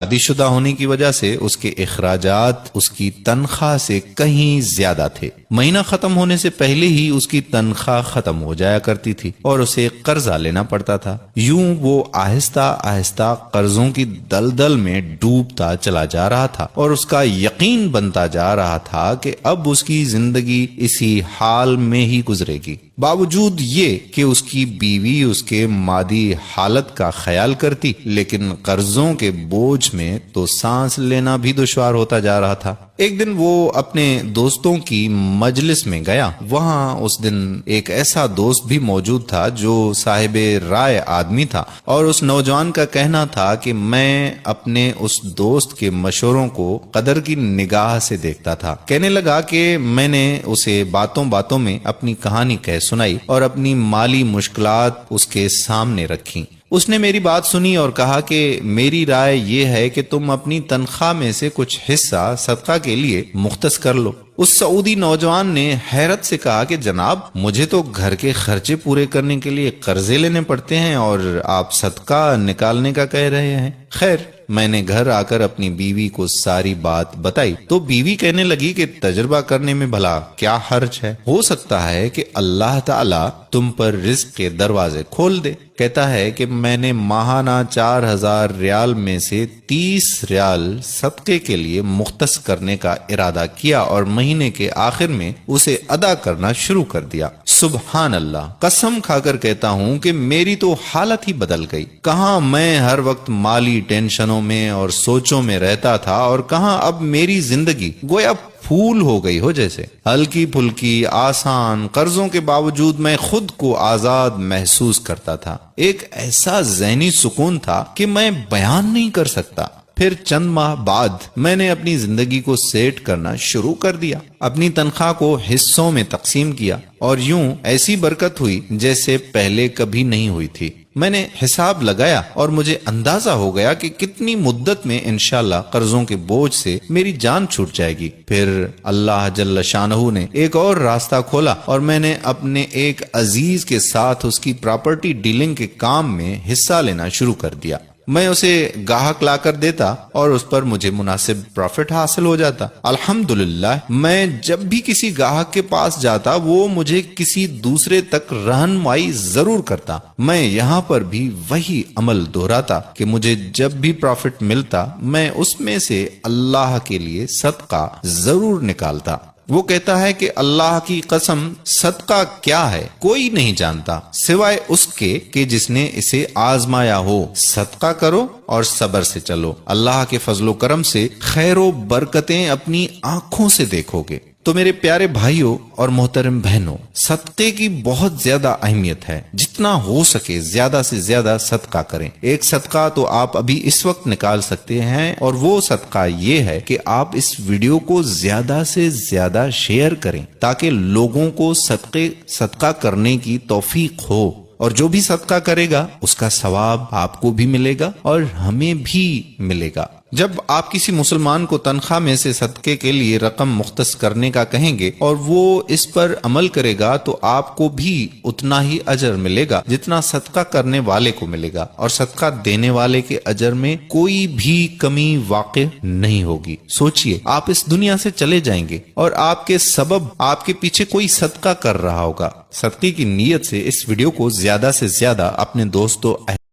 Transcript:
شادی شدہ ہونے کی وجہ سے اس کے اخراجات اس کی تنخواہ سے کہیں زیادہ تھے۔ مہینہ ختم ہونے سے پہلے ہی اس کی تنخواہ ختم ہو جایا کرتی تھی اور اسے قرضہ لینا پڑتا تھا۔ یوں وہ آہستہ آہستہ قرضوں کی دلدل میں ڈوبتا چلا جا رہا تھا اور اس کا یقین بنتا جا رہا تھا کہ اب اس کی زندگی اسی حال میں ہی گزرے گی۔ باوجود یہ کہ اس کی بیوی اس کے مادی حالت کا خیال کرتی، لیکن قرضوں کے بوجھ میں تو سانس لینا بھی دشوار ہوتا جا رہا تھا۔ ایک دن وہ اپنے دوستوں کی مجلس میں گیا۔ وہاں اس دن ایک ایسا دوست بھی موجود تھا جو صاحب رائے آدمی تھا، اور اس نوجوان کا کہنا تھا کہ میں اپنے اس دوست کے مشوروں کو قدر کی نگاہ سے دیکھتا تھا۔ کہنے لگا کہ میں نے اسے باتوں باتوں میں اپنی کہانی کہہ سنائی اور اپنی مالی مشکلات اس کے سامنے رکھی۔ اس نے میری بات سنی اور کہا کہ میری رائے یہ ہے کہ تم اپنی تنخواہ میں سے کچھ حصہ صدقہ کے لیے مختص کر لو۔ اس سعودی نوجوان نے حیرت سے کہا کہ جناب، مجھے تو گھر کے خرچے پورے کرنے کے لیے قرضے لینے پڑتے ہیں اور آپ صدقہ نکالنے کا کہہ رہے ہیں۔ خیر، میں نے گھر آ کر اپنی بیوی کو ساری بات بتائی تو بیوی کہنے لگی کہ تجربہ کرنے میں بھلا کیا حرج ہے، ہو سکتا ہے کہ اللہ تعالی تم پر رزق کے دروازے کھول دے۔ کہتا ہے کہ میں نے ماہانہ 4000 ریال میں سے 30 ریال صدقے کے لیے مختص کرنے کا ارادہ کیا اور مہینے کے آخر میں اسے ادا کرنا شروع کر دیا۔ سبحان اللہ، قسم کھا کر کہتا ہوں کہ میری تو حالت ہی بدل گئی۔ کہاں میں ہر وقت مالی ٹینشنوں میں اور سوچوں میں رہتا تھا، اور کہاں اب میری زندگی گویا پھول ہو گئی ہو جیسے، ہلکی پھلکی، آسان۔ قرضوں کے باوجود میں خود کو آزاد محسوس کرتا تھا۔ ایک ایسا ذہنی سکون تھا کہ میں بیان نہیں کر سکتا۔ پھر چند ماہ بعد میں نے اپنی زندگی کو سیٹ کرنا شروع کر دیا، اپنی تنخواہ کو حصوں میں تقسیم کیا، اور یوں ایسی برکت ہوئی جیسے پہلے کبھی نہیں ہوئی تھی۔ میں نے حساب لگایا اور مجھے اندازہ ہو گیا کہ کتنی مدت میں انشاءاللہ قرضوں کے بوجھ سے میری جان چھوٹ جائے گی۔ پھر اللہ جل شانہ نے ایک اور راستہ کھولا اور میں نے اپنے ایک عزیز کے ساتھ اس کی پراپرٹی ڈیلنگ کے کام میں حصہ لینا شروع کر دیا۔ میں اسے گاہک لا کر دیتا اور اس پر مجھے مناسب پروفٹ حاصل ہو جاتا۔ الحمدللہ، میں جب بھی کسی گاہک کے پاس جاتا وہ مجھے کسی دوسرے تک رہنمائی ضرور کرتا۔ میں یہاں پر بھی وہی عمل دہراتا کہ مجھے جب بھی پروفٹ ملتا میں اس میں سے اللہ کے لیے صدقہ ضرور نکالتا۔ وہ کہتا ہے کہ اللہ کی قسم، صدقہ کیا ہے کوئی نہیں جانتا سوائے اس کے کہ جس نے اسے آزمایا ہو۔ صدقہ کرو اور صبر سے چلو، اللہ کے فضل و کرم سے خیر و برکتیں اپنی آنکھوں سے دیکھو گے۔ تو میرے پیارے بھائیوں اور محترم بہنوں، صدقے کی بہت زیادہ اہمیت ہے۔ جتنا ہو سکے زیادہ سے زیادہ صدقہ کریں۔ ایک صدقہ تو آپ ابھی اس وقت نکال سکتے ہیں، اور وہ صدقہ یہ ہے کہ آپ اس ویڈیو کو زیادہ سے زیادہ شیئر کریں تاکہ لوگوں کو صدقہ کرنے کی توفیق ہو، اور جو بھی صدقہ کرے گا اس کا ثواب آپ کو بھی ملے گا اور ہمیں بھی ملے گا۔ جب آپ کسی مسلمان کو تنخواہ میں سے صدقے کے لیے رقم مختص کرنے کا کہیں گے اور وہ اس پر عمل کرے گا تو آپ کو بھی اتنا ہی اجر ملے گا جتنا صدقہ کرنے والے کو ملے گا، اور صدقہ دینے والے کے اجر میں کوئی بھی کمی واقع نہیں ہوگی۔ سوچئے، آپ اس دنیا سے چلے جائیں گے اور آپ کے سبب آپ کے پیچھے کوئی صدقہ کر رہا ہوگا۔ صدقے کی نیت سے اس ویڈیو کو زیادہ سے زیادہ اپنے دوستوں